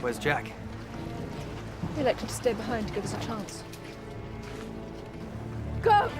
Where's Jack? He elected to stay behind to give us a chance. Go!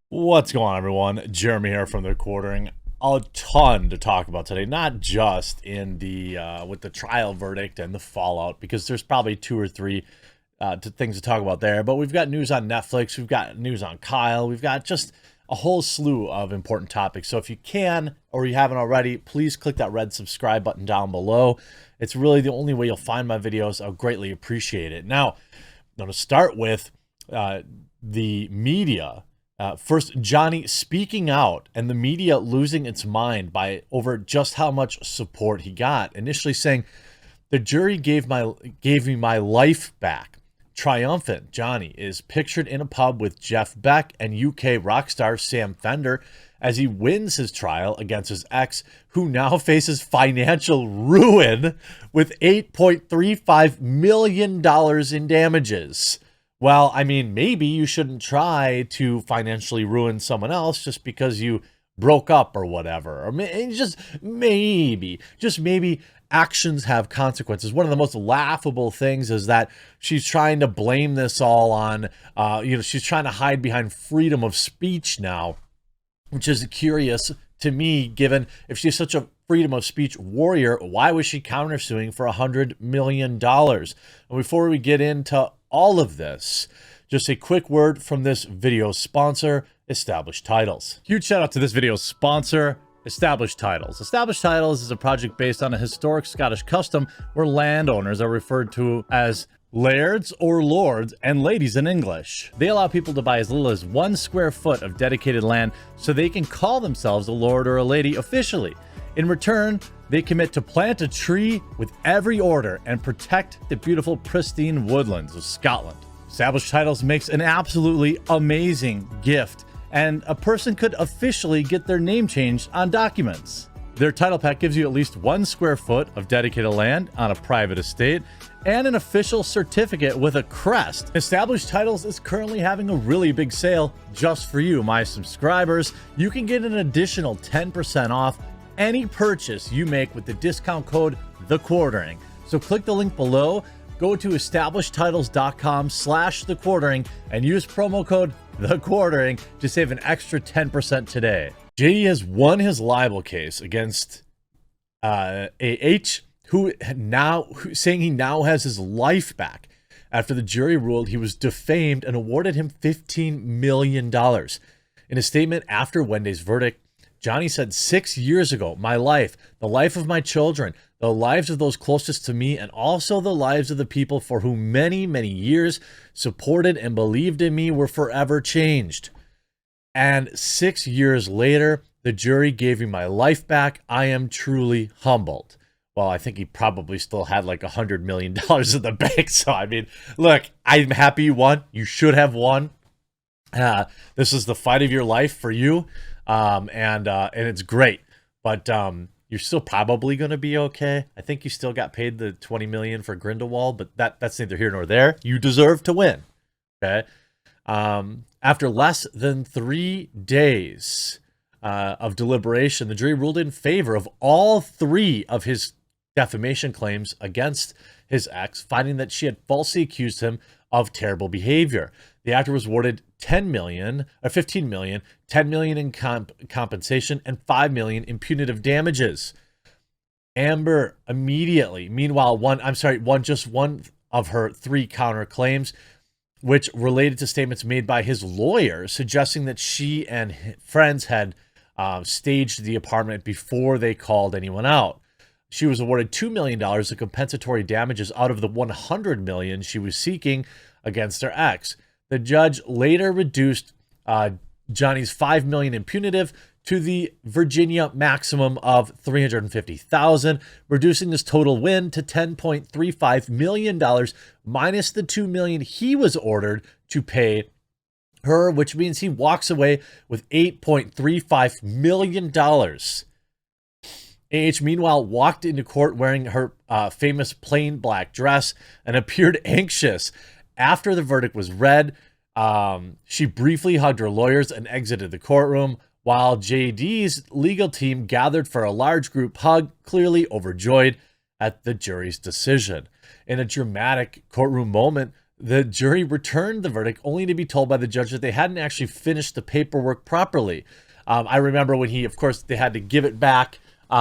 What's going on, everyone? Jeremy here from The Quartering. A ton to talk about today, not just in the with the trial verdict and the fallout, because there's probably two or three things to talk about there, but we've got news on Netflix, we've got news on Kyle, we've got just a whole slew of important topics. So if you can, or you haven't already, please click that red subscribe button down below. It's really the only way you'll find my videos. I'll greatly appreciate it. Now, I'm going to start with the media. First, Johnny speaking out and the media losing its mind by over just how much support he got. Initially saying, the jury gave me my life back. Triumphant, Johnny is pictured in a pub with Jeff Beck and UK rock star Sam Fender as he wins his trial against his ex, who now faces financial ruin with $8.35 million in damages. Well, I mean, maybe you shouldn't try to financially ruin someone else just because you broke up or whatever. Or just maybe actions have consequences. One of the most laughable things is that she's trying to blame this all on, she's trying to hide behind freedom of speech now, which is curious to me, given if she's such a freedom of speech warrior, why was she countersuing for $100 million? And before we get into all of this, just a quick word from this video's sponsor, Established Titles. Huge shout out to this video's sponsor, Established Titles. Established Titles is a project based on a historic Scottish custom where landowners are referred to as lairds or lords and ladies in English. They allow people to buy as little as 1 square foot of dedicated land so they can call themselves a lord or a lady officially. In return, they commit to plant a tree with every order and protect the beautiful, pristine woodlands of Scotland. Established Titles makes an absolutely amazing gift, and a person could officially get their name changed on documents. Their title pack gives you at least 1 square foot of dedicated land on a private estate and an official certificate with a crest. Established Titles is currently having a really big sale just for you, my subscribers. You can get an additional 10% off any purchase you make with the discount code TheQuartering. So click the link below, go to establishedtitles.com/TheQuartering and use promo code TheQuartering to save an extra 10% today. JD has won his libel case against AH, saying he now has his life back after the jury ruled he was defamed and awarded him $15 million. In a statement after Wednesday's verdict, Johnny said, 6 years ago, my life, the life of my children, the lives of those closest to me, and also the lives of the people for whom many, many years supported and believed in me were forever changed. And 6 years later, the jury gave me my life back. I am truly humbled. Well, I think he probably still had like $100 million in the bank. So, I mean, look, I'm happy you won. You should have won. This is the fight of your life for you. And it's great, but you're still probably going to be okay. I think you still got paid the $20 million for Grindelwald, but that's neither here nor there. You deserve to win. Okay. After less than 3 days of deliberation, the jury ruled in favor of all 3 of his defamation claims against his ex, finding that she had falsely accused him of terrible behavior. The actor was awarded $15 million, $10 million in compensation, and $5 million in punitive damages. Amber immediately, meanwhile, won just one of her 3 counterclaims, which related to statements made by his lawyer suggesting that she and friends had staged the apartment before they called anyone out. She was awarded $2 million of compensatory damages out of the $100 million she was seeking against her ex. The judge later reduced Johnny's $5 million in punitive to the Virginia maximum of $350,000, reducing his total win to $10.35 million minus the $2 million he was ordered to pay her, which means he walks away with $8.35 million. AH, meanwhile, walked into court wearing her famous plain black dress and appeared anxious. After the verdict was read, she briefly hugged her lawyers and exited the courtroom, while JD's legal team gathered for a large group hug, clearly overjoyed at the jury's decision. In a dramatic courtroom moment, the jury returned the verdict only to be told by the judge that they hadn't actually finished the paperwork properly. I remember when of course, they had to give it back. They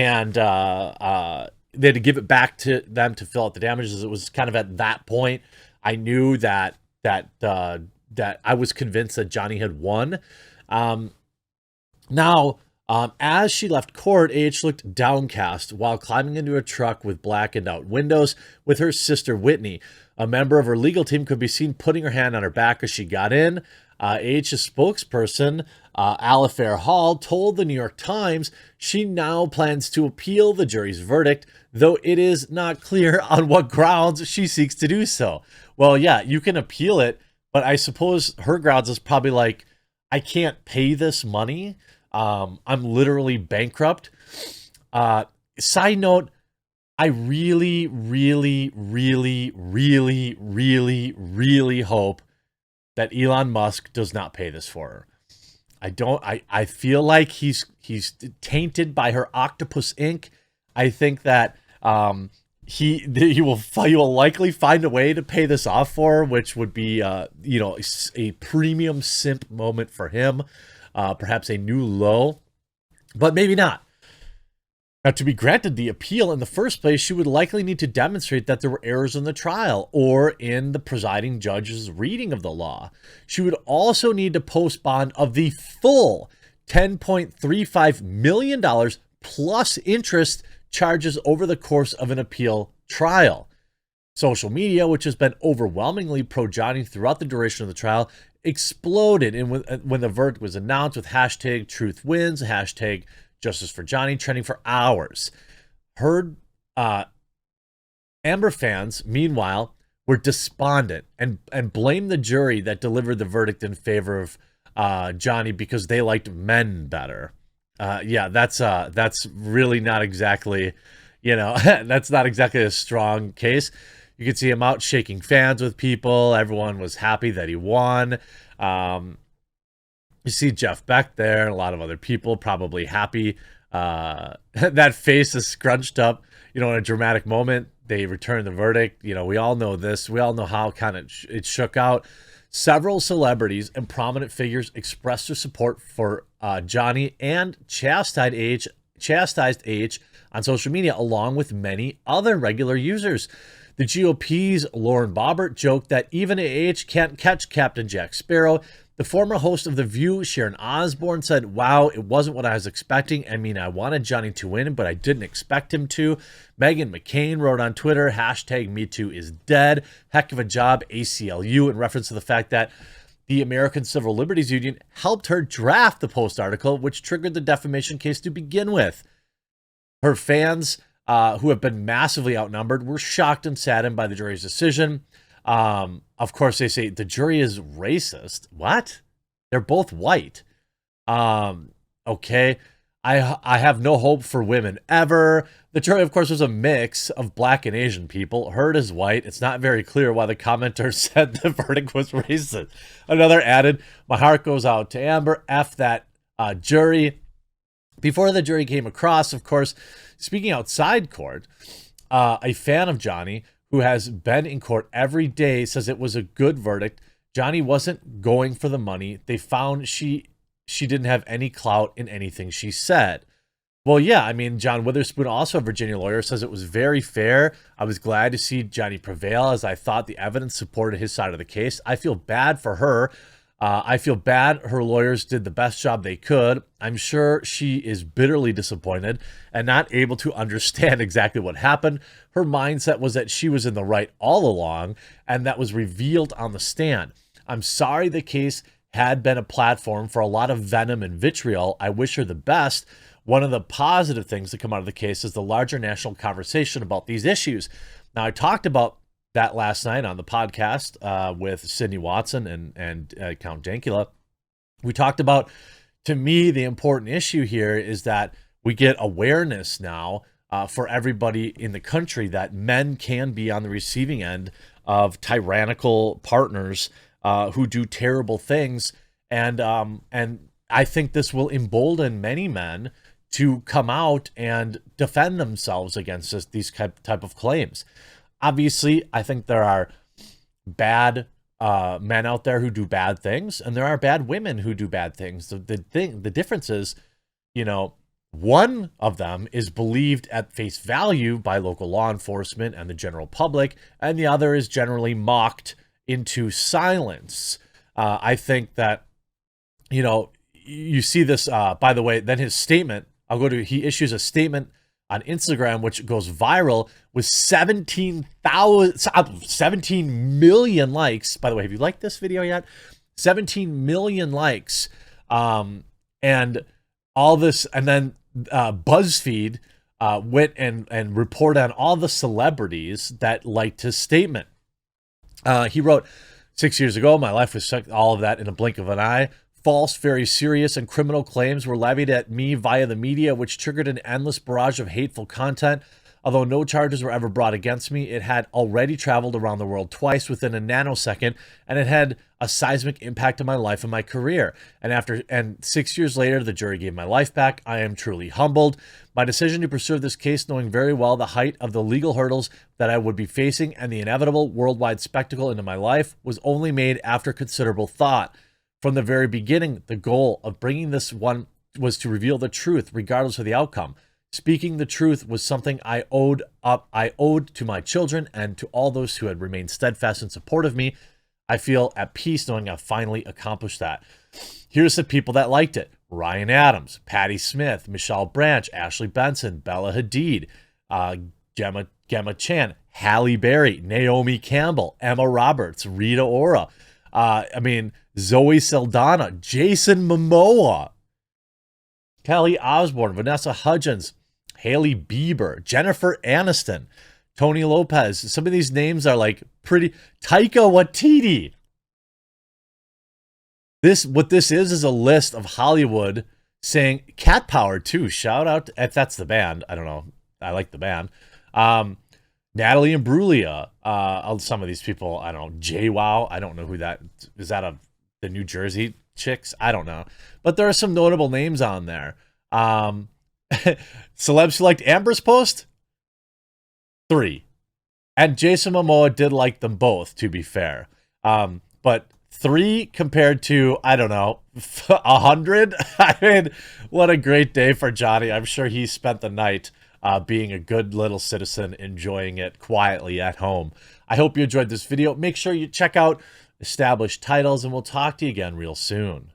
had to give it back to them to fill out the damages. It was kind of at that point I knew that I was convinced that Johnny had won. As she left court, AH looked downcast while climbing into a truck with blackened out windows with her sister Whitney. A member of her legal team could be seen putting her hand on her back as she got in. AH's spokesperson, Alifair Hall, told the New York Times she now plans to appeal the jury's verdict, though it is not clear on what grounds she seeks to do so. Well, yeah, you can appeal it, but I suppose her grounds is probably like, I can't pay this money. I'm literally bankrupt. Side note, I really, really, really, really, really, really hope that Elon Musk does not pay this for her. I feel like he's tainted by her Octopus Inc. I think that he will likely find a way to pay this off for her, which would be a premium simp moment for him, perhaps a new low, but maybe not. Now, to be granted the appeal in the first place, she would likely need to demonstrate that there were errors in the trial or in the presiding judge's reading of the law. She would also need to post bond of the full $10.35 million plus interest charges over the course of an appeal trial. Social media, which has been overwhelmingly pro-Johnny throughout the duration of the trial, exploded when the verdict was announced with hashtag truth wins, hashtag Justice for Johnny trending for hours. Amber fans, meanwhile, were despondent and blamed the jury that delivered the verdict in favor of Johnny because they liked men better. That's really not exactly, that's not exactly a strong case. You could see him out shaking fans with people. Everyone was happy that he won. You see Jeff Beck there and a lot of other people probably happy. That face is scrunched up, in a dramatic moment. They returned the verdict. We all know this. We all know how kind of it shook out. Several celebrities and prominent figures expressed their support for Johnny and chastised AH on social media, along with many other regular users. The GOP's Lauren Boebert joked that even AH can't catch Captain Jack Sparrow. The former host of The View, Sharon Osbourne, said, "Wow, it wasn't what I was expecting. I mean, I wanted Johnny to win, but I didn't expect him to." Meghan McCain wrote on Twitter, hashtag MeToo is dead. Heck of a job, ACLU, in reference to the fact that the American Civil Liberties Union helped her draft the Post article, which triggered the defamation case to begin with. Her fans, who have been massively outnumbered, were shocked and saddened by the jury's decision. Of course, they say the jury is racist. What? They're both white. Okay. I have no hope for women ever. The jury, of course, was a mix of black and Asian people. Heard as white. It's not very clear why the commenter said the verdict was racist. Another added, "My heart goes out to Amber. F that jury." Before the jury came across, of course, speaking outside court, a fan of Johnny who has been in court every day says it was a good verdict. Johnny wasn't going for the money. They found she didn't have any clout in anything she said. Well, yeah, I mean, John Witherspoon, also a Virginia lawyer, says it was very fair. I was glad to see Johnny prevail as I thought the evidence supported his side of the case. I feel bad for her. I feel bad her lawyers did the best job they could. I'm sure she is bitterly disappointed and not able to understand exactly what happened. Her mindset was that she was in the right all along, and that was revealed on the stand. I'm sorry the case had been a platform for a lot of venom and vitriol. I wish her the best. One of the positive things that come out of the case is the larger national conversation about these issues. Now, I talked about that last night on the podcast with Sydney Watson and Count Dankula. We talked about, to me, the important issue here is that we get awareness now for everybody in the country that men can be on the receiving end of tyrannical partners who do terrible things. And I think this will embolden many men to come out and defend themselves against these type of claims. Obviously, I think there are bad men out there who do bad things, and there are bad women who do bad things. The difference is, you know, one of them is believed at face value by local law enforcement and the general public, and the other is generally mocked into silence. I think that, you know, you see this, by the way, then his statement, he issues a statement on Instagram, which goes viral with 17 million likes. By the way, have you liked this video yet? 17 million likes. And all this, and then BuzzFeed went and reported on all the celebrities that liked his statement. He wrote, 6 years ago, my life was sucked, all of that in a blink of an eye. False, very serious, and criminal claims were levied at me via the media, which triggered an endless barrage of hateful content. Although no charges were ever brought against me, it had already traveled around the world twice within a nanosecond, and it had a seismic impact on my life and my career. And 6 years later, the jury gave my life back. I am truly humbled. My decision to pursue this case, knowing very well the height of the legal hurdles that I would be facing and the inevitable worldwide spectacle into my life, was only made after considerable thought. From the very beginning, the goal of bringing this one was to reveal the truth, regardless of the outcome. Speaking the truth was something I owed to my children and to all those who had remained steadfast in support of me. I feel at peace knowing I've finally accomplished that. Here's the people that liked it: Ryan Adams, Patti Smith, Michelle Branch, Ashley Benson, Bella Hadid, Gemma Chan, Halle Berry, Naomi Campbell, Emma Roberts, Rita Ora. Zoe Saldana, Jason Momoa, Kelly Osbourne, Vanessa Hudgens, Hailey Bieber, Jennifer Aniston, Tony Lopez. Some of these names are like pretty. Taika Waititi. What this is a list of Hollywood saying cat power too. Shout out if that's the band. I don't know. I like the band. Natalie Imbruglia. Some of these people, I don't know. JWoww. I don't know who that is. That the New Jersey chicks? I don't know. But there are some notable names on there. Celebs who liked Amber's post? 3. And Jason Momoa did like them both, to be fair. But 3 compared to, I don't know, 100? I mean, what a great day for Johnny. I'm sure he spent the night being a good little citizen, enjoying it quietly at home. I hope you enjoyed this video. Make sure you check out Established Titles, and we'll talk to you again real soon.